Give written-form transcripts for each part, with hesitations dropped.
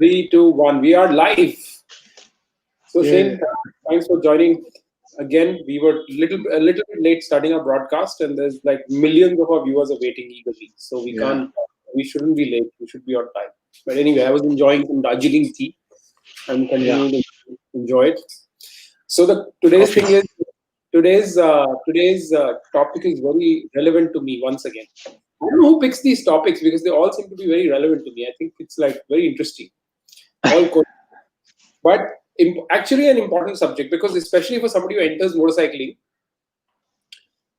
Three, two, one. We are live. So Yeah, Shane, thanks for joining again. We were a little bit late starting our broadcast, and there's like millions of our viewers are waiting eagerly. So yeah. we shouldn't be late. We should be on time. But anyway, I was enjoying some Darjeeling tea and Yeah. continuing to enjoy it. So the today's Coffee. thing is today's topic is very relevant to me once again. I don't know who picks these topics because they all seem to be very relevant to me. I think it's like very interesting. All but actually an important subject because especially for somebody who enters motorcycling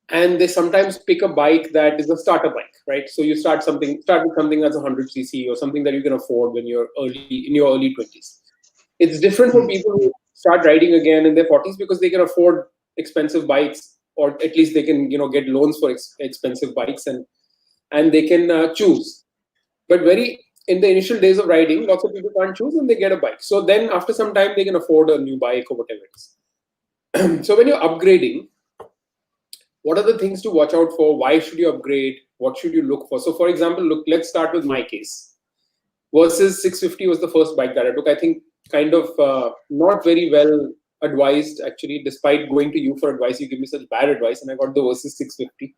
and they sometimes pick a bike that is a starter bike, right? So you start with something that's 100 cc or something that you can afford when you're early 20s. It's different for Hmm. people who start riding again in their 40s because they can afford expensive bikes, or at least they can get loans for expensive bikes, and they can choose. But very in the initial days of riding, lots of people can't choose and they get a bike. So then after some time, they can afford a new bike or whatever it is. So when you're upgrading, what are the things to watch out for? Why should you upgrade? What should you look for? So for example, let's start with my case. Versus 650 was the first bike that I took. I think kind of not very well advised actually. Despite going to you for advice, you give me such bad advice, and I got the Versus 650.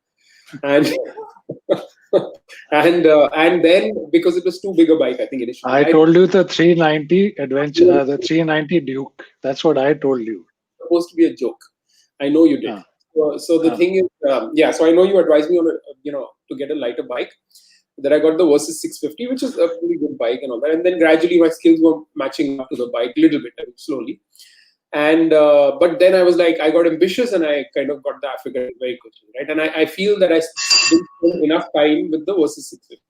And and then because it was too big a bike, I think initially I I told you the 390 adventure, the 390 Duke. That's what I told you. supposed to be a joke. I know you did. Ah, So the ah. thing is, yeah. So I know you advised me on to get a lighter bike. That I got the Versus 650, which is a pretty good bike and all that. And then gradually my skills were matching up to the bike a little bit, slowly. And but then I was like, I got ambitious and I kind of got the Africa very quickly, right? And I feel that I didn't spend enough time with the Versus 650.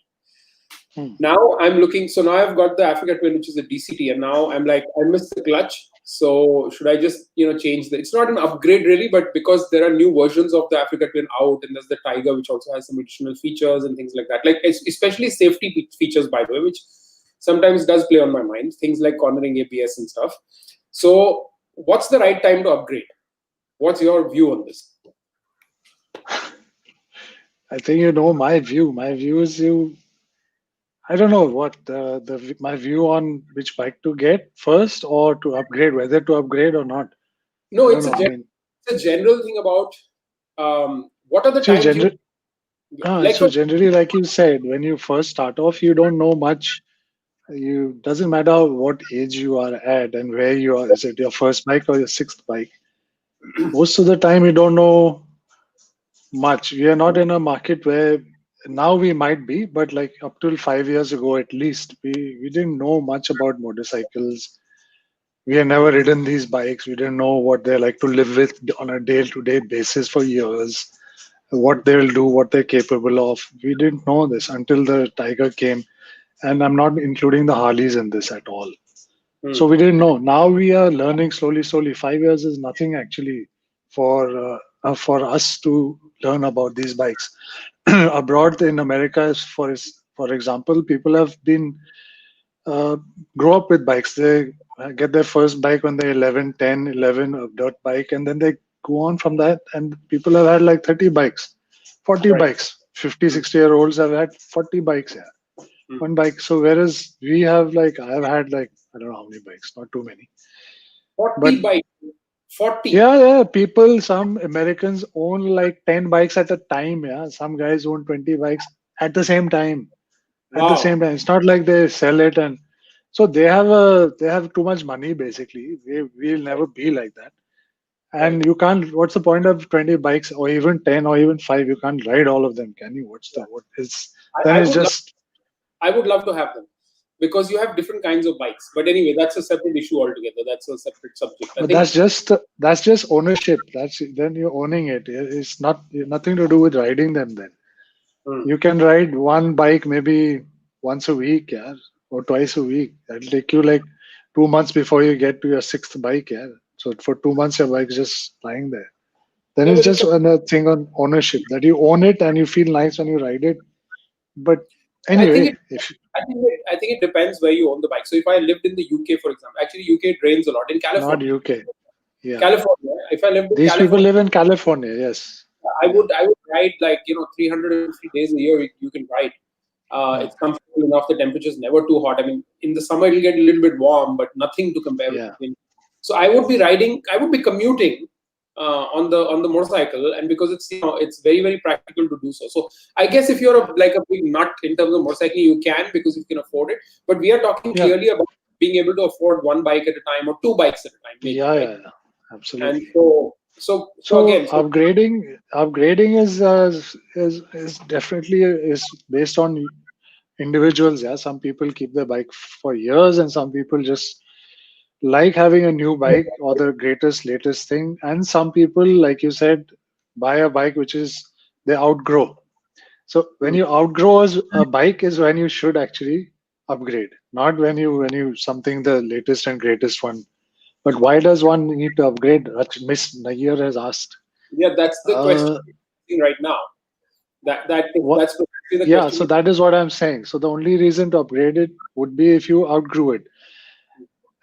Hmm. Now I'm looking. So now I've got the Africa Twin, which is a DCT, and now I'm like, I missed the clutch. So should I just change the? It's not an upgrade really, but because there are new versions of the Africa Twin out, and there's the Tiger, which also has some additional features and things like that. Like especially safety features, by the way, which sometimes does play on my mind. Things like cornering ABS and stuff. So what's the right time to upgrade? What's your view on this? I think you know my view. My view is I don't know what my view on which bike to get first or to upgrade, whether to upgrade or not. No, I don't know. I mean, it's a general thing about what are the see, times you like so for generally, like you said, when you first start off, you don't know much. You doesn't matter what age you are at and where you are. Is it your first bike or your sixth bike? Most of the time, you don't know much. We are not in a market where now we might be, but like up till 5 years ago at least, we didn't know much about motorcycles. We had never ridden these bikes. We didn't know what they're like to live with on a day-to-day basis for years, what they'll do, what they're capable of. We didn't know this until the Tiger came, and I'm not including the Harleys in this at all. So Hmm. we didn't know. Now we are learning slowly, slowly. 5 years is nothing actually for us to learn about these bikes. Abroad in America, for example, people have been uh, grow up with bikes. They get their first bike when they're 11, 10, 11, a dirt bike, and then they go on from that. And people have had like 30 bikes, 40 Right. bikes. 50, 60-year-olds have had 40 bikes. Yeah, Hmm. one bike. So whereas we have like I've had like I don't know how many bikes, not too many. But 40 bikes. 40. yeah, people, some Americans own like 10 bikes at a time. Yeah, some guys own 20 bikes at the same time. At the Wow. same time, it's not like they sell it, and so they have too much money basically. We'll never be like that. Right. And you can't. What's the point of 20 bikes or even 10 or even five? You can't ride all of them, can you? What is then I it's would love just I would love to have them because you have different kinds of bikes. But anyway, that's a separate issue altogether. That's a separate subject. I But think that's just ownership. That's then you're owning it. It's nothing to do with riding them. Then hmm, you can ride one bike maybe once a week, yeah, or twice a week. That'll take you like 2 months before you get to your sixth bike, yeah. So for 2 months your bike's just lying there. Then no, it's but just another thing on ownership that you own it and you feel nice when you ride it. But I think it anyway, if I think it depends where you own the bike. So if I lived in the UK, for example, actually UK it rains a lot in not California. UK, yeah. California. If I lived in These people California, live in California, yes. I Yeah. would ride like 350 days a year. You can ride. Yeah. It's comfortable enough. The temperature is never too hot. I mean, in the summer it'll get a little bit warm, but nothing to compare with Yeah. the winter. So I would be riding. I would be commuting on the motorcycle, and because it's very very practical to do so. So I guess if you're like a big nut in terms of motorcycling, you can because you can afford it. But we are talking Yeah. clearly about being able to afford one bike at a time or two bikes at a time, maybe, Yeah. right? Yeah. And Absolutely. so So again, so upgrading is definitely is based on individuals. Yeah, some people keep their bike for years, and some people just like having a new bike or the greatest latest thing. And some people, like you said, buy a bike which is they outgrow. So when you outgrow a bike is when you should actually upgrade, not when you something the latest and greatest one. But why does one need to upgrade? Miss Nayyar has asked. yeah, that's the question Uh, right now. what? That's precisely the Yeah, question. so that is what I'm saying. So the only reason to upgrade it would be if you outgrew it.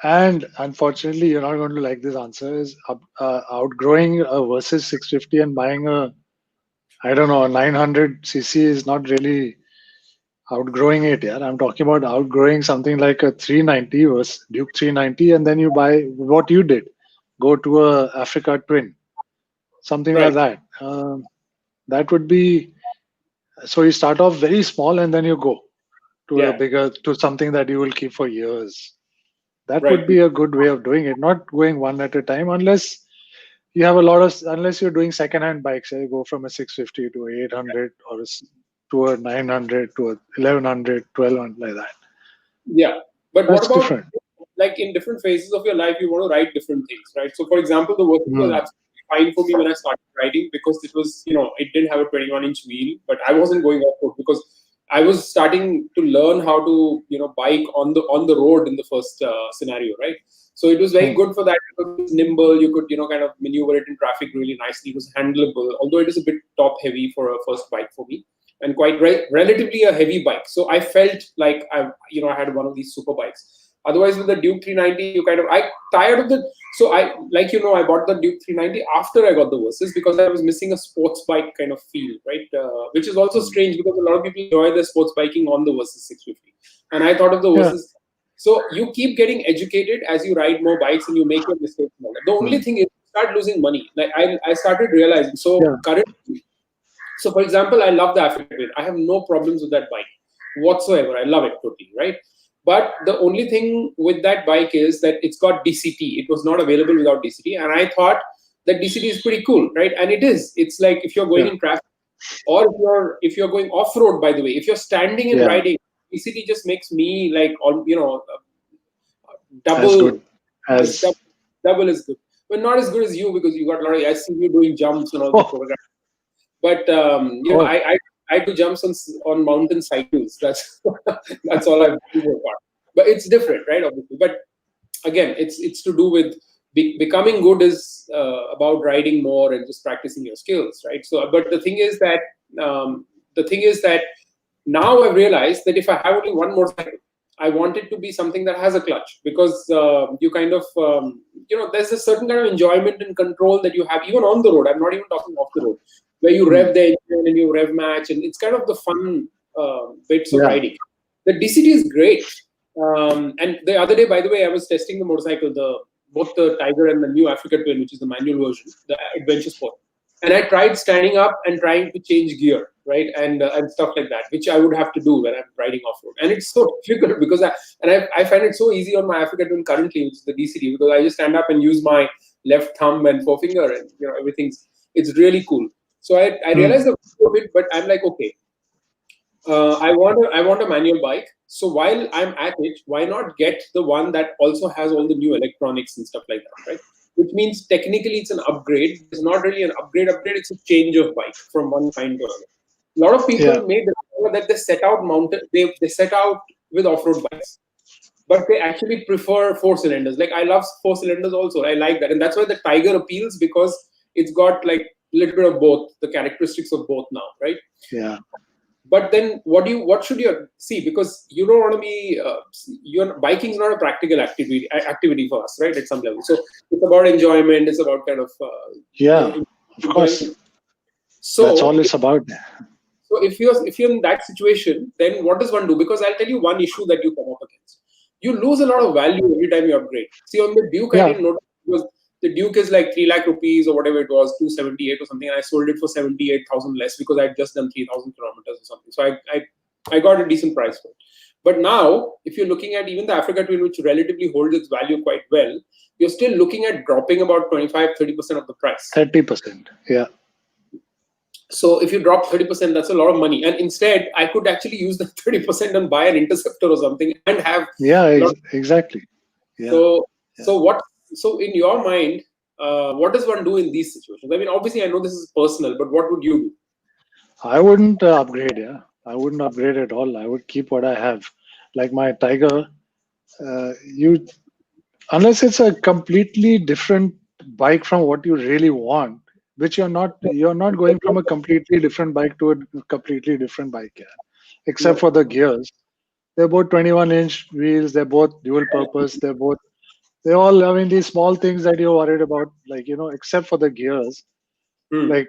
And unfortunately, you're not going to like this answer. Is outgrowing a versus 650 and buying a I don't know a 900 cc is not really outgrowing it. Yeah, I'm talking about outgrowing something like a 390 versus Duke 390, and then you buy what you did, go to a Africa Twin, something like Right. that. That would be so you start off very small and then you go to a Yeah. bigger to something that you will keep for years. That Right. would be a good way of doing it, not going one at a time unless you have a lot of unless you're doing second-hand bikes. You go from a 650 to 800 or to a 900 to a 1100, 1200 like that. Yeah. But what That's about different. like in different phases of your life, you want to ride different things, right? So, for example, the Versys was Hmm. absolutely fine for me when I started riding because it was, it didn't have a 21-inch wheel, but I wasn't going off road because I was starting to learn how to, bike on the road in the first scenario, right? So it was very Hmm. good for that because it was nimble. You could, kind of maneuver it in traffic really nicely. It was handleable, although it is a bit top heavy for a first bike for me and quite relatively a heavy bike. So I felt like I had one of these super bikes. Otherwise, with the Duke 390, I tired of the. So I bought the Duke 390 after I got the Versys because I was missing a sports bike kind of feel, right? Which is also Hmm. strange because a lot of people enjoy their sports biking on the Versys 650, and I thought of the Yeah. Versys. So you keep getting educated as you ride more bikes and you make your mistakes more. The only Hmm. thing is you start losing money. Like I started realizing. So Yeah. currently, so, for example, I love the Africa Twin. I have no problems with that bike whatsoever. I love it totally, right? But the only thing with that bike is that it's got DCT. It was not available without DCT, and I thought that DCT is pretty cool, right? And it is. It's like if you're going Yeah. in traffic, or if you're going off road. By the way, if you're standing and Yeah. riding, DCT just makes me like As double. good It's as. double is good, but not as good as you because you got a lot of. I see you doing jumps and all the Oh. photographs. But Oh. I do jumps on mountain cycles. That's that's all I've done so far. But it's different, right? Obviously, but again, it's to do with becoming good is about riding more and just practicing your skills, right? So, but the thing is that now I've realized that if I have only one motorcycle, I want it to be something that has a clutch because you kind of there's a certain kind of enjoyment and control that you have even on the road. I'm not even talking off the road, where you Hmm. rev the engine and you rev match, and it's kind of the fun bits of Yeah. riding. The DCT is great. And the other day, by the way, I was testing the motorcycle, both the Tiger and the new Africa Twin, which is the manual version, the Adventure Sport. And I tried standing up and trying to change gear, right, and stuff like that, which I would have to do when I'm riding off road. And it's so difficult because I find it so easy on my Africa Twin currently, which is the DCT, because I just stand up and use my left thumb and forefinger, and everything's it's really cool. So I Hmm. realized the value of it, but I'm like, okay, I want a manual bike. So while I'm at it, why not get the one that also has all the new electronics and stuff like that, right? Which means technically it's an upgrade, but it's not really an upgrade. It's a change of bike from one kind to another. A lot of Yeah. people made the that they set out mountain. They set out with off-road bikes, but they actually prefer four cylinders. Like I love four cylinders also. I like that, and that's why the Tiger appeals because it's got like a little bit of both, the characteristics of both now, right? Yeah. But then what should you see, because you don't want to be your biking is not a practical activity for us, right, at some level. So it's about enjoyment, it's about kind of Yeah. Of enjoying. course. That's So all it's about. So if you're in that situation, then what does one do? Because I'll tell you one issue that you come up against. You lose a lot of value every time you upgrade. See, on the Duke, I Yeah, didn't notice because the Duke is like 3 lakh rupees or whatever it was, 278 or something, and I sold it for 78,000 less because I'd just done 3,000 kilometers or something. So I got a decent price for it. But now, if you're looking at even the Africa Twin, which relatively holds its value quite well, you're still looking at dropping about 25-30% of the price. 30%. Yeah, So if you drop 30%, that's a lot of money. And instead, I could actually use the 30% and buy an interceptor or something and have yeah, a lot. exactly. Yeah, So yeah. so in your mind, what does one do in these situations? I mean, obviously, I know this is personal, but what would you do? I wouldn't upgrade. Yeah, I wouldn't upgrade at all. I would keep what I have. Like my Tiger, you unless it's a completely different bike from what you really want, which you're not going from a completely different bike to a completely different bike. Yeah, except No. for the gears. They're both 21-inch wheels. They're both dual purpose. They all, I mean, these small things that you're worried about, like, except for the gears, Hmm. like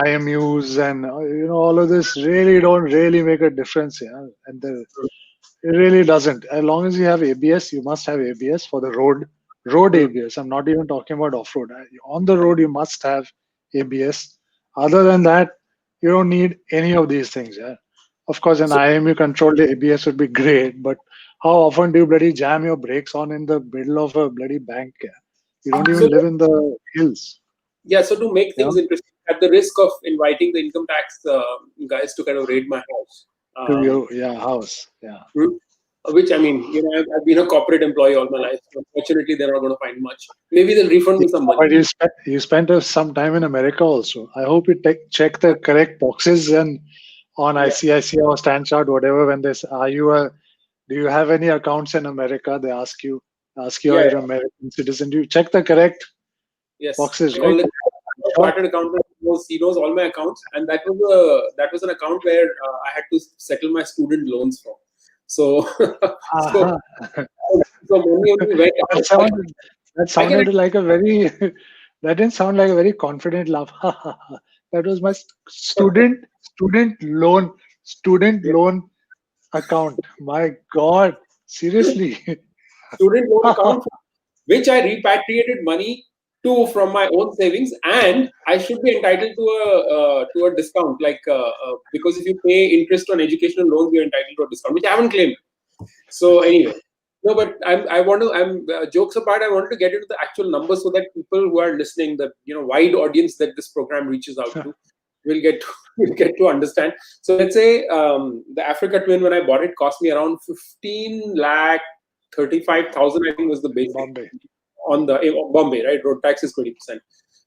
IMUs and, all of this really don't really make a difference. Yeah. And it really doesn't. As long as you have ABS, you must have ABS for the road Hmm. ABS. I'm not even talking about off road. On the road, you must have ABS. Other than that, you don't need any of these things. Yeah. Of course, an So, IMU controlled ABS would be great, but how often do you bloody jam your brakes on in the middle of a bloody bank? Yeah? You don't so even live in the hills. yeah. So to make You things know, interesting, at the risk of inviting the income tax guys to kind of raid my house, to um, your house. Yeah. hmm, which I mean, I've been a corporate employee all my life. So unfortunately, they're not going to find much. Maybe they'll refund Yeah, me some money. but you spent some time in America also. I hope you check the correct boxes and on Yeah, ICICI or StanChart, whatever. When they do you have any accounts in America? They ask you, yeah, are you yeah. an American citizen? Do you check the correct Yes. boxes, I right? call it Sure. chartered accountant. He knows all my accounts, and that was an account where I had to settle my student loans from. So so Uh-huh. so money only went That out. But sounded that I can sounded like a very that didn't sound like a very confident laugh. That was my student yeah, loan account. My God, seriously. student loan account which I repatriated money to from my own savings, and I should be entitled to a discount, like because if you pay interest on educational loans, you're entitled to a discount, which I haven't claimed. So anyway, no, but I want to. Jokes apart, I wanted to get into the actual numbers so that people who are listening, the wide audience that this program reaches out to, will get to, will get to understand. So let's say the Africa Twin, when I bought it, cost me around 15 lakh 35,000. I think was the basic Bombay. on the Bombay, right? Road tax is 20%.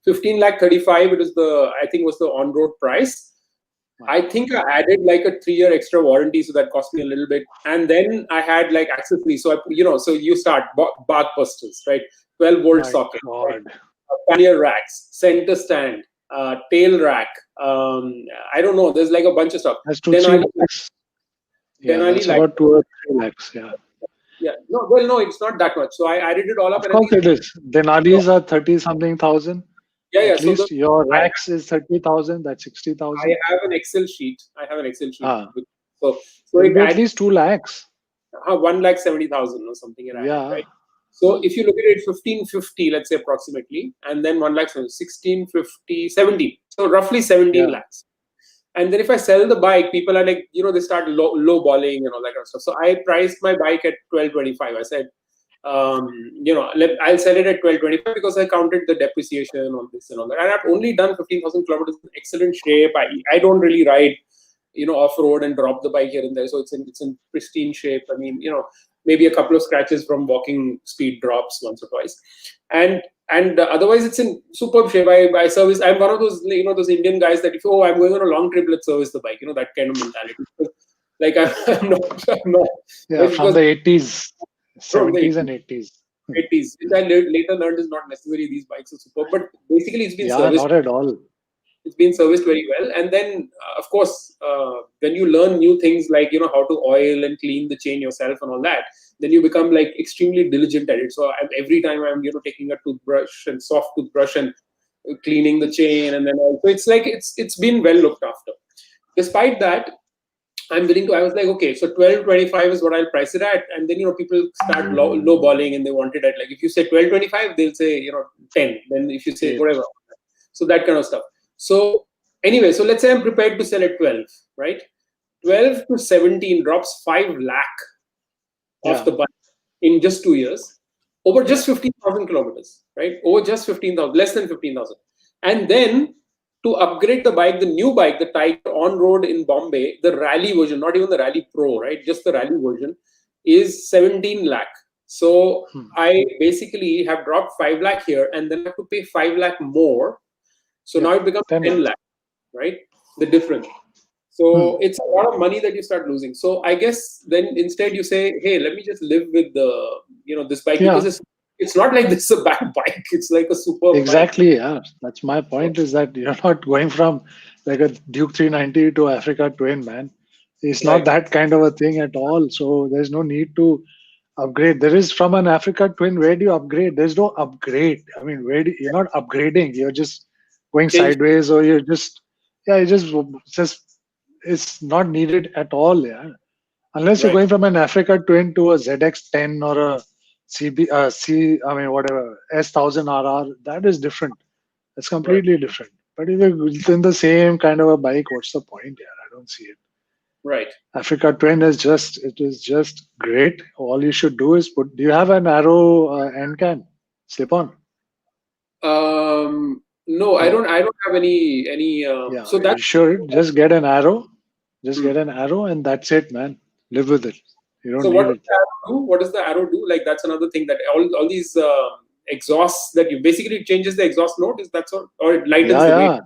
15 lakh 35. It was I think was the on road price. My I God. think I added like a 3-year extra warranty, so that cost me a little bit. And then I had like accessories. So so you start bark busters, right? 12-volt My socket, right? God. Pannier racks, center stand, tail rack. I don't know. There's like a bunch of stuff. That's two, three Denali, lakhs. Yeah, Denali that's light. about 2 or 3 lakhs. Yeah. Yeah. No, well, no, it's not that much. So I added it all up, Of and I course think it is. no. Denalis are 30 something thousand. Yeah, yeah. At So least your I racks is 30,000. That's I 60,000. have an Excel sheet. I have an Excel sheet. Ah, So it'll it be at adds least 2 lakhs. 1,70,000 or something it added, Yeah. right? So if you look at it, 1550, let's say approximately, and then 1,70,000, 1650, 17. So roughly 17 Yeah. lakhs. And then if I sell the bike, people are like, they start low balling and all that kind of stuff. So I priced my bike at 1225. I said, I'll sell it at 1225 because I counted the depreciation on this and all that. And I've only done 15,000 kilometers in excellent shape. I don't really ride, off road and drop the bike here and there. So it's in pristine shape. I mean, maybe a couple of scratches from walking speed drops once or twice, and otherwise it's in superb shape. I service. I'm one of those those Indian guys that if I'm going on a long trip, let's service the bike. That kind of mentality. Like I'm not Yeah. From because the 80s, from the 70s and 80s. 80s, which I later learned is not necessary. These bikes are superb, but basically Yeah, not at all. it's been serviced very well. And then of course when you learn new things like how to oil and clean the chain yourself and all that, then you become like extremely diligent at it. So every time I'm taking a toothbrush and soft toothbrush and cleaning the chain, and then also it's like it's been well looked after. Despite that, I'm willing to. I was like, okay, so 12.25 is what I'll price it at, and then people start low balling and they want it at, like, if you say 12.25, they'll say 10. Then if you say 8. whatever, so that kind of stuff. So anyway, so let's say I'm prepared to sell at 12, right? 12 to 17 drops 5 lakh off Yeah. the bike in just 2 years, over Yeah. just 15,000 kilometers, right? Over just 15,000, less than 15,000. And then to upgrade the bike, the new bike, the Tiger on road in Bombay, the rally version, not even the Rally Pro, right? Just the rally version is 17 lakh. So Hmm. I basically have dropped 5 lakh here and then I have to pay 5 lakh more. So Yeah. now it becomes 10 10 lakhs. lakh, right? The difference. Hmm. So it's a lot of money that you start losing. So I guess then instead you say, hey, let me just live with this bike, because Yeah. it's not like this is a bad bike. It's like a superb bike. Exactly. Yeah. That's my point, is that you're not going from like a Duke 390 to Africa Twin, man. It's not Right. that kind of a thing at all. So there's no need to upgrade. There is, from an Africa Twin, where do you upgrade? There's no upgrade. I mean, you're not upgrading. You're just going Change. sideways, or you're just, yeah, just it's not needed at all. Yeah. Unless you're Right. going from an Africa Twin to a ZX10 or a I mean, whatever, S1000RR, that is different. It's Right. completely different. But if you're within the same kind of a bike, what's the point? Yeah, I don't see it. Right. Africa Twin it is just great. All you should do is do you have an arrow end can slip on? No, I No. don't. I don't have any. Yeah, So you that's should just get an arrow. Just hmm. get an arrow, and that's it, man. Live with it. You don't So what need does it. the arrow do? What does the arrow do? Like, that's another thing, that all these exhausts that you basically, it changes the exhaust note. Is that so, or it lightens Yeah, the weight? yeah.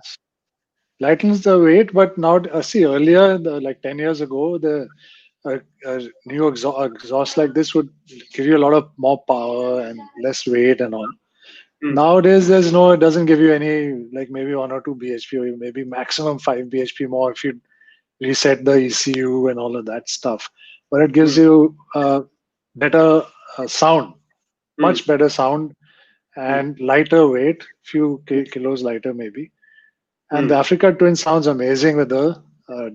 Lightens the weight, but now, see, earlier, like 10 years ago, the new exhaust like this would give you a lot of more power and less weight and all. Hmm. Nowadays, it doesn't give you any, like maybe 1 or 2 bhp, or maybe maximum 5 bhp more if you reset the ECU and all of that stuff. But it gives Hmm. you better sound, Hmm. much better sound, Hmm. and lighter weight, few kilos lighter maybe. And Hmm. the Africa Twin sounds amazing with the uh,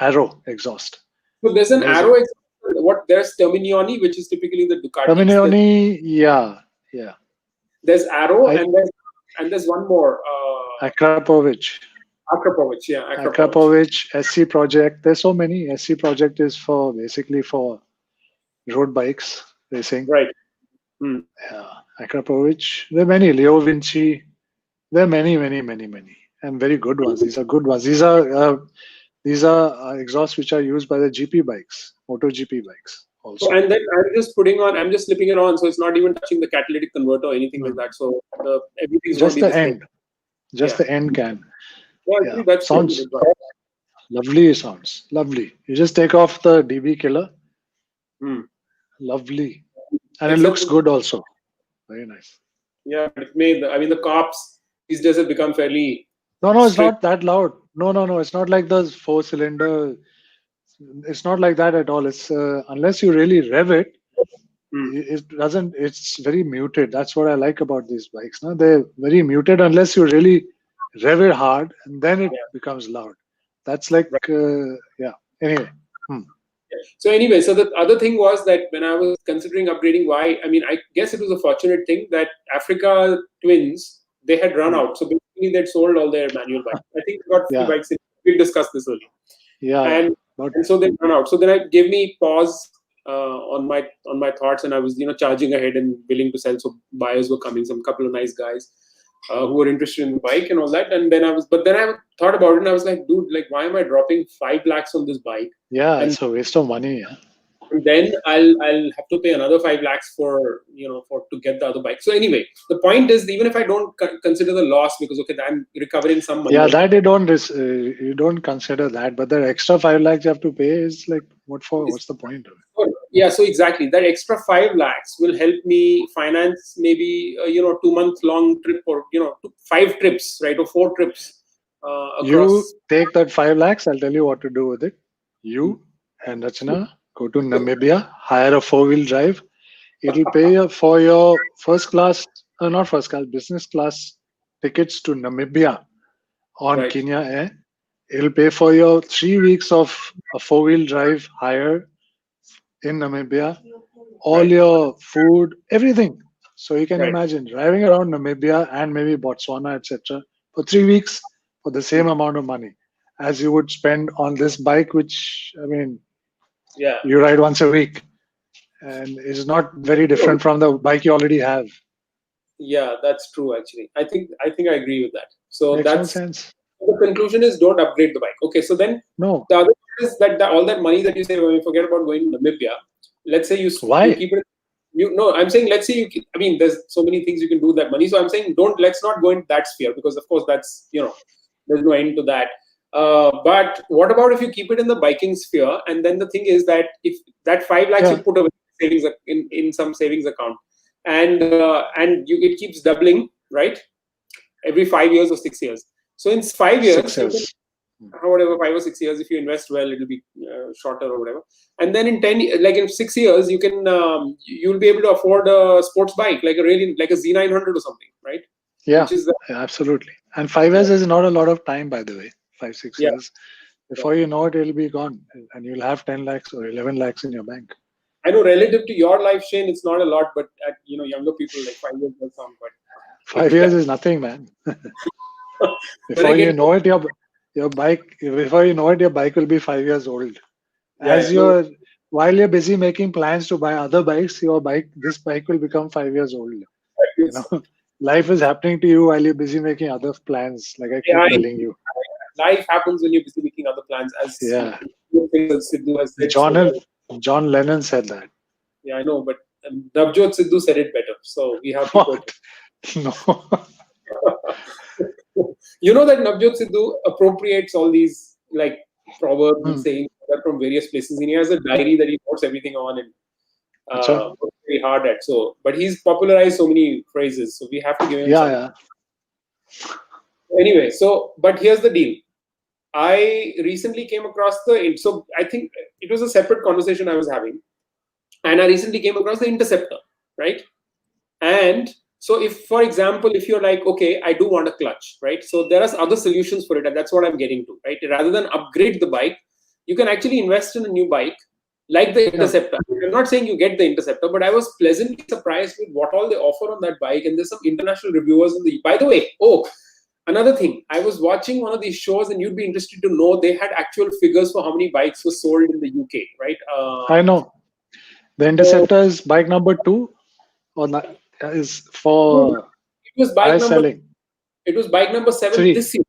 Arrow exhaust. So there's an Amazing. arrow exhaust. What there's Terminioni, which is typically the Ducatis. Terminioni, yeah, yeah. There's arrow, I and there's one more. Akrapovic, Akrapovic. Yeah, Akrapovic. Akrapovic, SC Project. There's so many. SC Project is for basically for road bikes racing. Right. Hmm. Yeah, Akrapovic. There are many. Leo Vinci. There are many, many, many, many, and very good ones. These are good ones. These are exhausts which are used by the GP bikes, MotoGP bikes So, also. and then I'm just slipping it on, so it's not even touching the catalytic converter or anything like Mm. that. So everything's going to Just be the the same. end, just Yeah. the end can. Yeah, Yeah, actually, that's pretty sounds good advice. lovely. Sounds lovely. You just take off the DB killer. Hmm. Lovely, and it Except, looks good also. Very nice. yeah, but I mean, the cops these days have become fairly No, no, it's strict. not that loud. No, no, no. It's not like the four-cylinder. It's not like that at all. It's unless you really rev it, Hmm. it doesn't. It's very muted. That's what I like about these bikes. No, they're very muted unless you really rev it hard, and then it Yeah. becomes loud. That's like Right. yeah. Anyway, hmm. So anyway, so the other thing was that when I was considering upgrading, why? I mean, I guess it was a fortunate thing that Africa Twins, they had run Hmm. out. So basically, they'd sold all their manual bikes. I think they got free Yeah, bikes. We'll discuss this earlier. yeah, yeah. and But and so they run out. So then it gave me pause on my thoughts, and I was charging ahead and willing to sell. So buyers were coming, some couple of nice guys who were interested in the bike and all that. And then I thought about it, and I was like, dude, like, why am I dropping 5 lakhs on this bike? yeah, And it's a waste of money. Yeah. then I'll have to pay another 5 lakhs for to get the other bike. So anyway, the point is, even if I don't consider the loss, because okay, I'm recovering some money. Yeah, that you don't consider that, but the extra 5 lakhs you have to pay is like what for? What's the point of it? Yeah, so exactly that extra 5 lakhs will help me finance maybe 2 month long trip, or 5 trips, right, or 4 trips You across. take that 5 lakhs. I'll tell you what to do with it. You and Rachana go to Namibia, hire a four-wheel drive. It'll pay for your first class, not first class, business class tickets to Namibia on Right. Kenya Air. It'll pay for your 3 weeks of a four-wheel drive hire in Namibia, all Right. your food, everything. So you can Right. imagine driving around Namibia and maybe Botswana, etc., for 3 weeks for the same Hmm. amount of money as you would spend on this bike, which I mean, Yeah. you ride once a week, and it's not very No, different from the bike you already have. yeah, that's true. Actually, I think I agree with that. So Makes no that's sense. the conclusion is don't upgrade the bike. Okay, so then No. the other part is that all that money that you say, when you forget about going to Namibia, let's say you Why? keep it. You no, I'm saying let's say you. Keep, I mean, there's so many things you can do with that money. So I'm saying don't let's not go into that sphere because of course that's there's no end to that. But what about if you keep it in the biking sphere? And then the thing is that if that 5 lakhs you Yeah, put away in some savings account, and it keeps doubling, right? Every 5 years or 6 years. So in 5 years, six you can years. whatever 5 or 6 years, if you invest well, it'll be shorter or whatever. And then in like in 6 years, you'll be able to afford a sports bike like a really like a Z900 or something, right? Yeah, Which is absolutely. And 5 years is not a lot of time, by the way. Five, six yeah, years. yeah. Before you know it, it'll be gone, and you'll have 10 lakhs or 11 lakhs in your bank. I know relative to your life, Shane, it's not a lot, but at younger people, like 5 years does sound quite. 5 years is nothing, man. When I Before get you know it, your bike. Before you know it, your bike will be 5 years old. yeah, As yeah, no, you're While you're busy making plans to buy other bikes, this bike will become 5 years old. You it's, know, life is happening to you while you're busy making other plans. Like I yeah, keep telling you. life happens when you're busy making other plans, as Yeah, Sidhu has said so well. John John Lennon said that. Yeah, I know, but Navjot Sidhu said it better, so we have to quote What? No. him. You know that Navjot Sidhu appropriates all these like proverbs and Hmm. sayings that from various places, and he has a diary that he notes everything on and Acha. works very hard at. So, but he's popularized so many phrases, so we have to give him Yeah, some. yeah, Anyway, so but here's the deal. I recently came across so I think it was a separate conversation I was having, and I recently came across the interceptor, right? And so, if, for example, if you're like, okay, I do want a clutch, right? So there are other solutions for it, and that's what I'm getting to, right? Rather than upgrade the bike, you can actually invest in a new bike like the yeah. Interceptor. I'm not saying you get the Interceptor, but I was pleasantly surprised with what all they offer on that bike. And there's some international reviewers in the. By the way, another thing, I was watching one of these shows, and you'd be interested to know they had actual figures for how many bikes were sold in the UK, right? I know. The So Interceptor is bike number two, or not, is no, for it was bike highest number selling. it was bike number 7 Three. this year.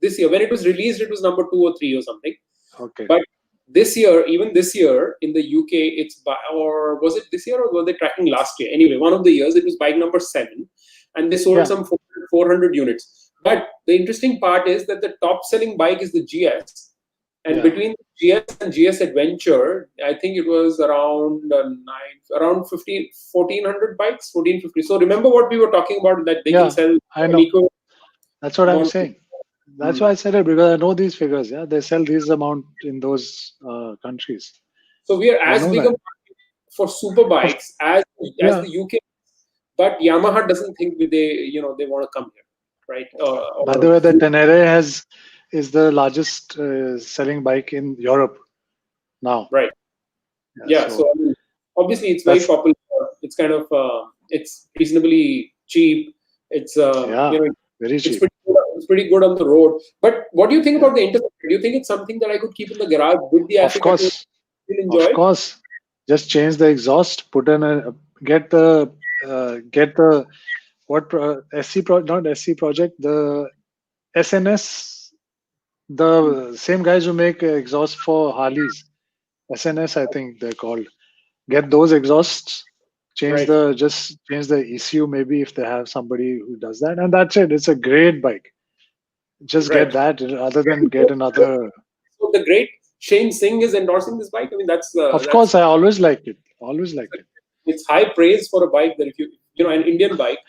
This year, when it was released, it was number 2 or 3 or something. Okay. But this year, even this year in the UK, or was it this year or were they tracking last year? Anyway, one of the years it was bike number 7, and they sold Yeah. some 400 units. But the interesting part is that the top selling bike is the GS, and Yeah. between GS and GS Adventure, I think it was around 1,400 bikes, 1,450. So remember what we were talking about, that they can Yeah. sell I an know. eco. That's what I'm saying. That's Hmm. why I said it, because I know these figures. Yeah, they sell this amount in those countries. So we are I as know big a that. market for super Of bikes as Yeah. the UK, but Yamaha doesn't think they want to come here, right? By the way, the Tenere has is the largest selling bike in Europe now. right, Yeah. yeah. So So I mean, obviously it's very that's popular. It's kind of it's reasonably cheap. It's yeah, very it's cheap. pretty good, it's pretty good on the road. But what do you think Yeah. about the Interceptor? Do you think it's something that I could keep in the garage with the Of Africa to course. still enjoy Of it? course. Just change the exhaust, put in a get the SC not SC project, the SNS, Hmm. the same guys who make exhaust for Harleys. SNS, I think they're called. Get those exhausts, Right, just change the ECU maybe if they have somebody who does that, and that's it. It's a great bike. Just get right. that rather than get another. So the great Shane Singh is endorsing this bike. I mean, Of that's course, I always liked it. Always liked it. it's high praise for a bike that if an Indian bike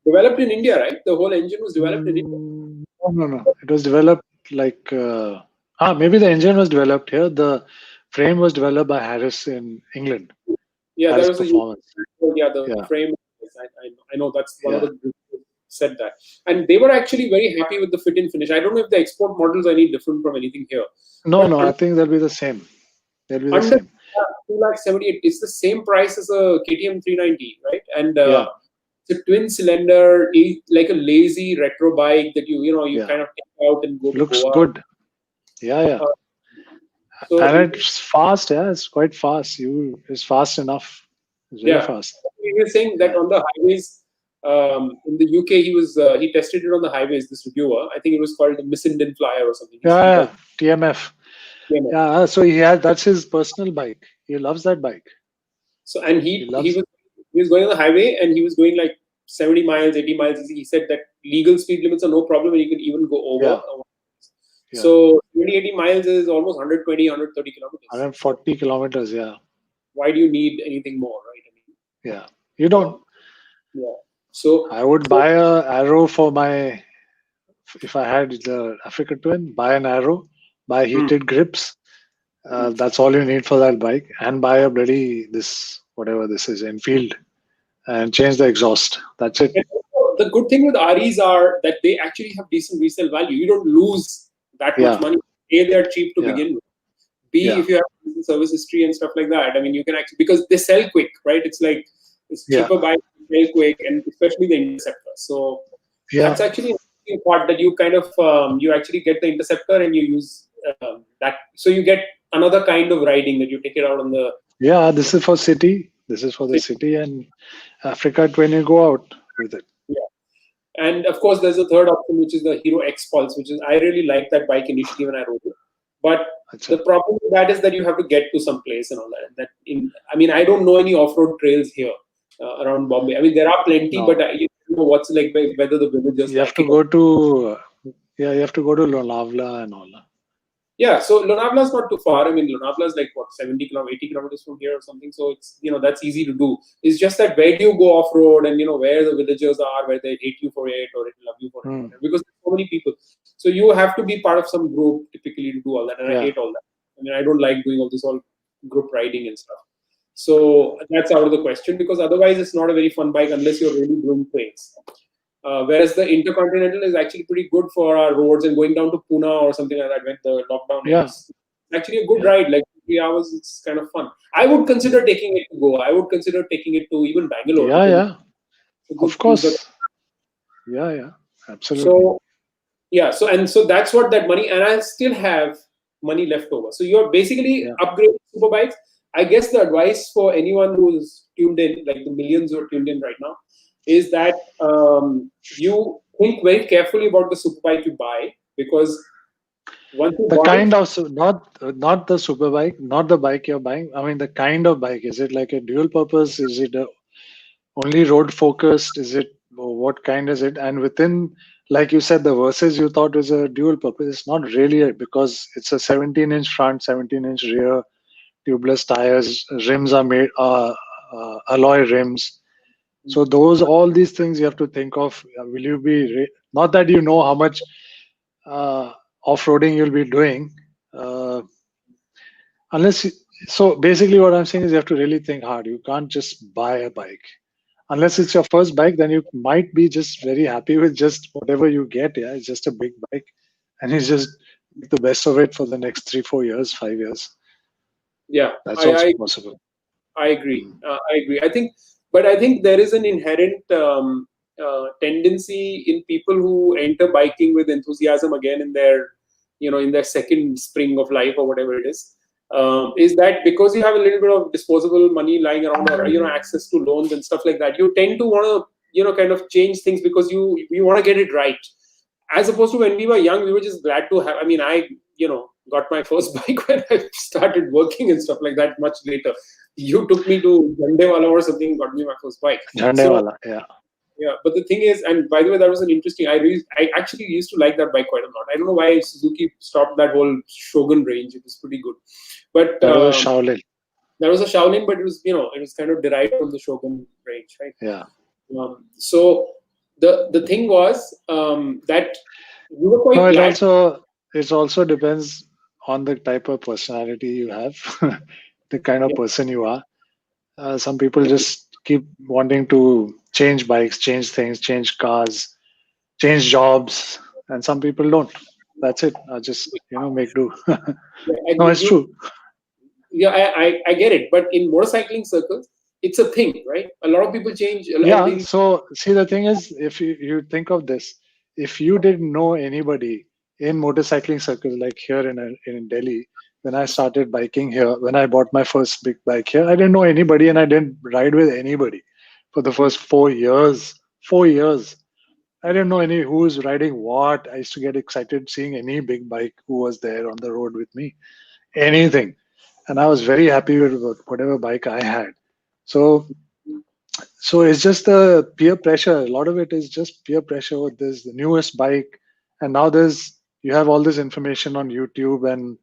developed in India, right? The whole engine was developed in India. No, no, no. It was developed like maybe the engine was developed here. The frame was developed by Harris in England. Yeah, that Harris was a Performance. yeah, the Yeah, frame. Yes, I know that's one of yeah. the said that, and they were actually very happy with the fit and finish. I don't know if the export models are any different from anything here, No, but no, I think they'll be the same. They'll be the under same. 278, it's the same price as a KTM 390, right? And Yeah, it's a twin cylinder, like a lazy retro bike that you yeah. kind of take out and go to Looks Goa. good. Yeah, yeah. Uh, so And it's fast, yeah. It's quite fast. It's fast enough. It's very yeah, fast. he was saying that Yeah. on the highways in the UK, he tested it on the highways. This reviewer, I think it was called the Missenden Flyer or something. Yeah, He called yeah. TMF. it. Yeah. So he has that's his personal bike. He loves that bike. So and He he loves was going on the highway and he was going like 70 miles, 80 miles. He said that legal speed limits are no problem and you can even go over. yeah, yeah. So 20, 80 miles is almost 120, 130 kilometers. So 140 kilometers, yeah. why do you need anything more, right? I mean, Yeah. You don't yeah. So, I would so buy a arrow for my if I had the Africa Twin, buy an arrow, buy hmm, heated grips. hmm. That's all you need for that bike, and buy a bloody this whatever this is Enfield, and change the exhaust. That's it. And also, the good thing with REs are that they actually have decent resale value. You don't lose that much Yeah, money. A, they're cheap to yeah, begin with. B, yeah, if you have decent service history and stuff like that, I mean, you can actually, because they sell quick, right? It's like, it's yeah, cheaper buy, sell quick, and especially the Interceptor. So yeah. that's actually an interesting part that you kind of, you actually get the Interceptor and you use that. So you get another kind of riding that you take it out on the Yeah, this is for city. This is for the city. city and Africa when you go out with it. Yeah. And of course, there's a third option, which is the Hero X Pulse, which is, I really like that bike initially when I rode it. But the Achha. problem with that is that you have to get to some place and all that. I mean, I don't know any off-road trails here around Bombay. I mean, there are plenty, but No, you don't know what's like whether the villagers you have like to it. Or, go to yeah, you have to go to Lonavala and all. yeah, so Lonavala is not too far. I mean, Lonavala is like what 80 kilometers from here or something. So it's that's easy to do. It's just that where do you go off-road and where the villagers are, where they hate you for it or they love you for it, Hmm. whatever. Because there's so many people. So you have to be part of some group typically to do all that, and I Yeah, hate all that. I mean, I don't like doing all this all group riding and stuff. So that's out of the question because otherwise it's not a very fun bike unless you're really doing things. Whereas the Intercontinental is actually pretty good for our roads and going down to Pune or something like that when the lockdown yeah, ends. Actually, a good yeah, ride, like 3 hours. It's kind of fun. I would consider taking it to Goa. I would consider taking it to even Bangalore yeah, because yeah. it's a good Of cruiser. course. Yeah, yeah. Absolutely. So yeah, so that's what that money, and I still have money left over. So you're basically Yeah. upgrading super bikes. I guess the advice for anyone who's tuned in, like the millions who are tuned in right now, is that you think very carefully about the super bike you buy because once you The bought kind it, of not the super bike, not the bike you're buying. I mean, the kind of bike. Is it like a dual purpose? Is it only road focused? Is it what kind is it? And within, like you said, the verses you thought was a dual purpose. It's not really because it's a 17-inch front, 17-inch rear, tubeless tires. Rims are made alloy rims. So those all these things you have to think of. Will you be not that you know how much uh, off-roading you'll be doing, uh, unless you, so basically what I'm saying is you have to really think hard. You can't just buy a bike unless it's your first bike. Then you might be just very happy with just whatever you get. Yeah, it's just a big bike, and you just make the best of it for the next 3 4 years 5 years. yeah, That's I also I, possible. I agree. Mm. I agree. But I think there is an inherent tendency in people who enter biking with enthusiasm again in their second spring of life or whatever it is that because you have a little bit of disposable money lying around or access to loans and stuff like that, you tend to want to kind of change things because you want to get it right. As opposed to when we were young, we were just glad to have. I mean, I got my first bike when I started working and stuff like that much later. You took me to Jandewala or something, got me my first bike. Jhande So wala, yeah. yeah, but the thing is, and by the way, that was an interesting. I actually used to like that bike quite a lot. I don't know why Suzuki stopped that whole Shogun range. It was pretty good, but That was a Shaolin. that was a Shaolin, but it was kind of derived from the Shogun range, right? Yeah. So the thing was that we were No, quite glad. it also depends on the type of personality you have, the kind of Yeah, person you are. Some people just keep wanting to change bikes, change things, change cars. change jobs, and some people don't. That's it. I just make do. Yeah, No, it's true. yeah, I get it. But in motorcycling circles, it's a thing, right? A lot of people change, and Yeah. they So see, the thing is, if you think of this, if you didn't know anybody in motorcycling circles like here in Delhi, when I started biking here, when I bought my first big bike here, I didn't know anybody and I didn't ride with anybody for the first 4 years. 4 years. I didn't know any who was riding what. I used to get excited seeing any big bike who was there on the road with me. Anything. And I was very happy with whatever bike I had. So so it's just the peer pressure. A lot of it is just peer pressure. There's the newest bike, and now you have all this information on YouTube, and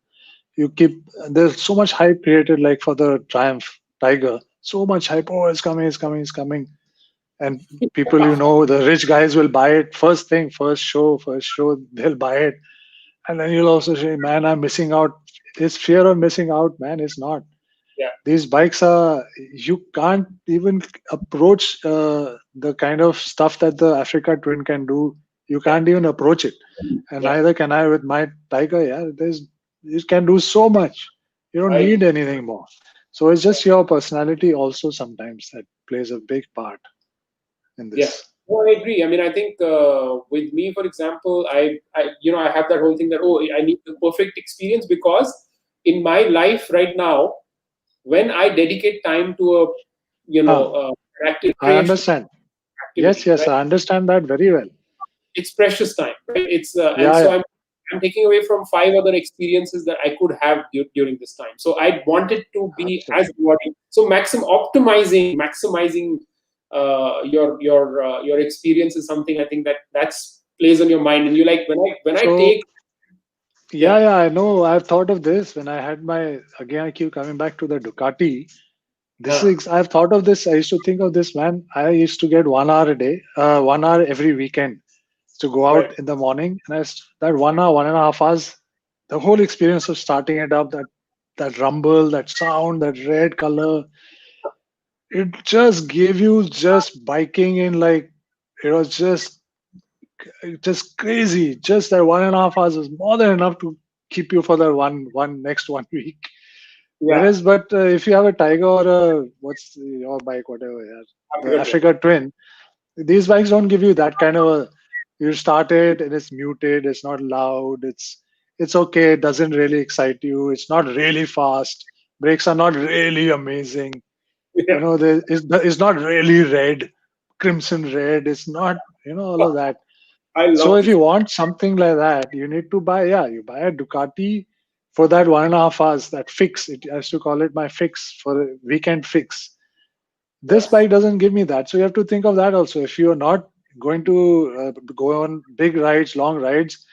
you keep there's so much hype created, like for the Triumph Tiger. So much hype. Oh, it's coming, it's coming, it's coming. And people, the rich guys will buy it first thing, first show, they'll buy it. And then you'll also say, man, I'm missing out. It's fear of missing out, man. It's not. yeah, These bikes are, you can't even approach the kind of stuff that the Africa Twin can do. You yeah, can't even approach it. And yeah, neither can I with my Tiger. Yeah, you can do so much. You don't right. need anything more. So it's just your personality also sometimes that plays a big part in Yeah, this. no, I agree. I mean, I think with me, for example, I have that whole thing that I need the perfect experience because in my life right now, when I dedicate time to a Huh. an active I recreational understand. Yes, activity, yes, right? I understand that very well. It's precious time, right? It's and Yeah, so yeah, I'm taking away from five other experiences that I could have during this time. So I want it to be as absolutely. rewarding. So maximizing your experience is something I think that's plays on your mind, and you like when I So take yeah yeah, yeah, I know. I've thought of this when I had again, I keep coming back to the Ducati. I've thought of this. I used to think of this, man. I used to get 1 hour a day, 1 hour every weekend to go right out in the morning. And that 1 hour, 1.5 hours, the whole experience of starting it up, that rumble, that sound, that red color, it just gave you just biking in like, it was just crazy. Just that 1.5 hours was more than enough to keep you for the next 1 week. yeah Whereas, but if you have a Tiger or your bike, whatever, yeah, the Africa trip Africa Twin, these bikes don't give you that kind of a. You start it and it's muted. It's not loud. It's okay. It doesn't really excite you. It's not really fast. Brakes are not really amazing. yeah It's not really red, crimson red. It's not all of that. I So love if this you want something like that, you need to you buy a Ducati for that 1.5 hours, that fix. I used to call it my fix for a weekend fix. This yeah bike doesn't give me that. So you have to think of that also. If you're not going to go on big rides, long rides,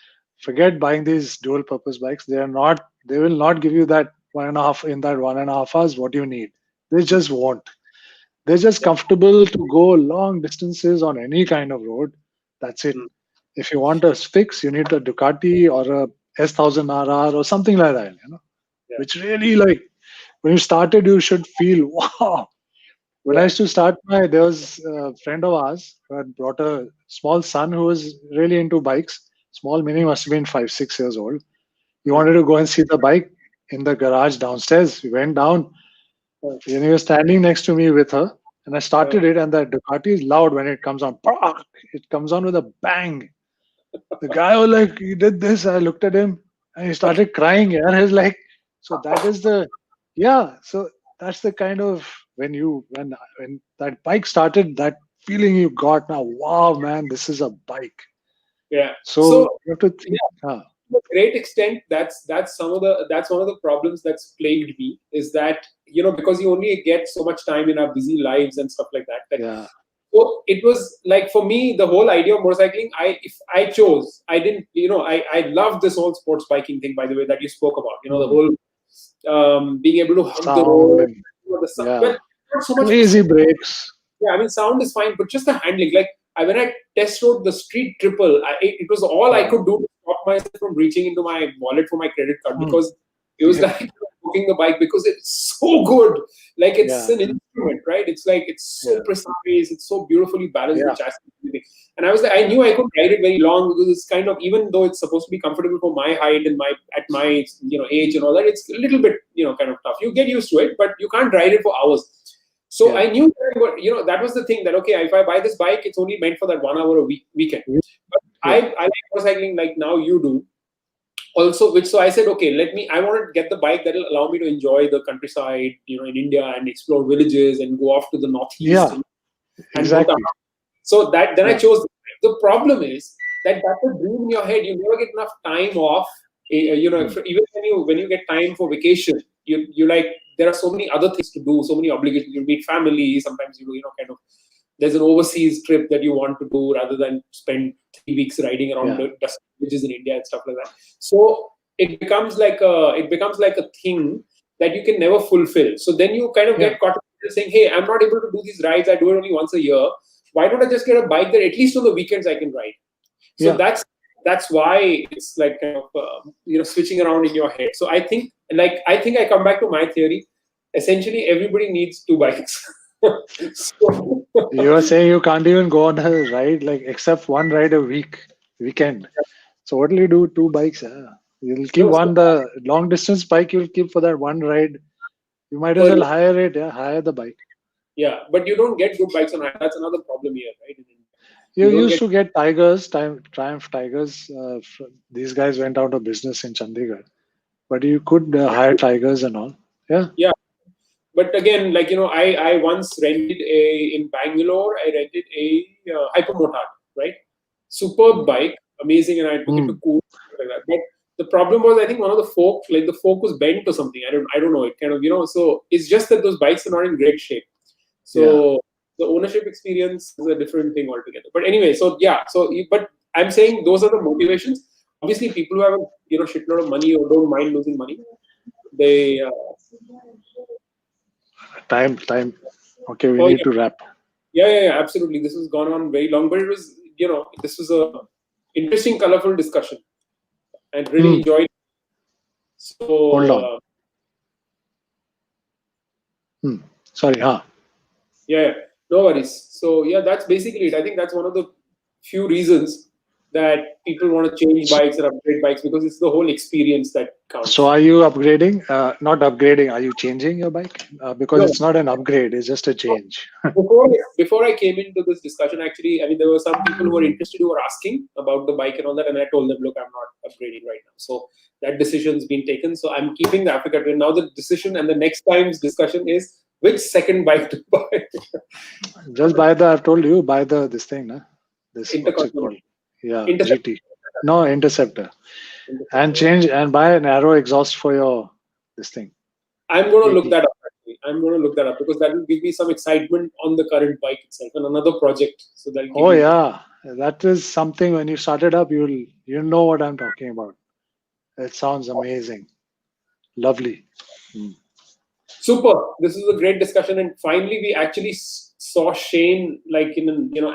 forget buying these dual purpose bikes. They will not give you that 1.5 hours what you need. They just won't. They're just yeah comfortable to go long distances on any kind of road. That's it. mm, If you want a fix, you need a Ducati or a S1000RR or something like that, yeah which really like when you started, you should feel wow. When I yeah used to there was a friend of ours who had brought a small son who was really into bikes. Small meaning must have been 5, 6 years old. He mm, wanted to go and see the bike in the garage downstairs. We went down uh, and he was standing next to me with her. And I uh, started it, and the Ducati is loud when it comes on. It comes on with a bang. The guy was like, he did this. I looked at him and he started crying. And he's like, so so that's the kind of when that bike started, that feeling you got now, wow, man, this is a bike. yeah. So So you have to yeah, think, to a great extent, that's one of the problems that's plagued me is that because you only get so much time in our busy lives and stuff like that. yeah, So it was like for me the whole idea of motorcycling. If I chose, I didn't. I love this whole sports biking thing. By the way, that you spoke about. The mm, whole being able to hug the sound road. and Well, yeah, not so much the crazy sound. brakes. Yeah, I mean, sound is fine, but just the handling. Like when I test rode the street triple, it was all I Uh, could do to stop myself from reaching into my wallet for my credit card mm, because it was like booking the bike because it's so good. Like it's yeah, an instrument, right? It's like it's so yeah, precise, it's so beautifully balanced, the yeah, chassis, and everything. And I was like, I knew I could ride it very long because it's kind of, even though it's supposed to be comfortable for my height and my age and all that, it's a little bit kind of tough. You get used to it, but you can't ride it for hours. So Yeah. I knew that, that was the thing, that okay, if I buy this bike, it's only meant for that 1 hour a weekend. But Yeah. I like motorcycling like now you do. Also, so I said, okay, I want to get the bike that will allow me to enjoy the countryside, in India, and explore villages and go off to the northeast Yeah. and go down. Exactly. So then I Yeah. chose. The problem is that that's a dream in your head. You never get enough time off. Mm. Even when you get time for vacation, you like, there are so many other things to do, so many obligations. You meet family. Sometimes kind of, there's an overseas trip that you want to do rather than spend 3 weeks riding around Yeah. the dusty villages in India and stuff like that. So it becomes like a thing that you can never fulfill. So then you kind of Yeah. get caught up saying, hey, I'm not able to do these rides. I do it only once a year. Why don't I just get a bike that at least on the weekends I can ride? So Yeah. that's why it's like kind of switching around in your head. So I think I come back to my theory. Essentially, everybody needs two bikes. So, You are saying you can't even go on a ride, like except one ride a weekend. So what will you do? Two bikes? You'll keep no, one, the long distance bike you'll keep for that one ride. You might as per well hire it. Yeah, hire the bike. Yeah, but you don't get good bikes on hire. That's another problem here, right? In India. You You don't used get. to get Tigers, Triumph Tigers. These guys went out of business in Chandigarh, but you could hire Tigers and all. Yeah. Yeah, but again, I once rented in Bangalore. I rented a hypermotard, right? Superb bike, amazing, and I took it to Mm. cool like that. But the problem was, I think one of the fork was bent or something. I don't know. It kind of so it's just that those bikes are not in great shape. Yeah. So the ownership experience is a different thing altogether. But anyway, so yeah, but I'm saying those are the motivations. Obviously, people who have a shitload of money or don't mind losing money, they. Time. Okay, we Oh need yeah, to wrap. yeah, absolutely. This has gone on very long, but it was this was a interesting, colorful discussion, and really Hmm. enjoyed. Hold on. So Hmm. Sorry. Huh. yeah, no worries. So yeah, that's basically it. I think that's one of the few reasons that people want to change So, bikes or upgrade bikes, because it's the whole experience that so counts. are you upgrading? Not upgrading. Are you changing your bike? Because No, it's not an upgrade. It's just a change. before I came into this discussion, actually, I mean, there were some people who were interested, who were asking about the bike and all that, and I told them, look, I'm not upgrading right now. So that decision's been taken. So I'm keeping the Africa Twin. Now the decision and the next time's discussion is which second bike to buy. Just buy the. I've told you buy the this thing. Nah? This what's it Intercontinental. called? Yeah, Intercept. GT. No, Interceptor. And Interceptor. change and buy an arrow exhaust for your this thing. I'm going to look 80. that up. Actually, I'm going to look that up because that will give me some excitement on the current bike itself and another project. So that'll give Oh me. yeah, that is something. When you start it up, you know what I'm talking about. It sounds amazing, lovely. Hmm. Super. This is a great discussion, and finally, we actually saw Shane like in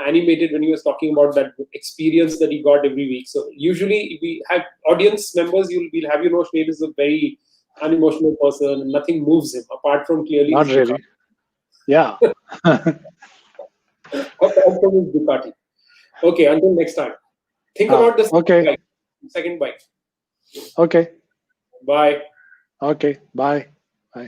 animated when he was talking about that experience that he got every week. So usually we have audience members. We'll have Shane is a very unemotional person, and nothing moves him apart from clearly Not his Ducati. really. Yeah. Apart from his Ducati. Okay. Until next time. Think about the Okay. second bike. Okay. Bye. Okay. Bye.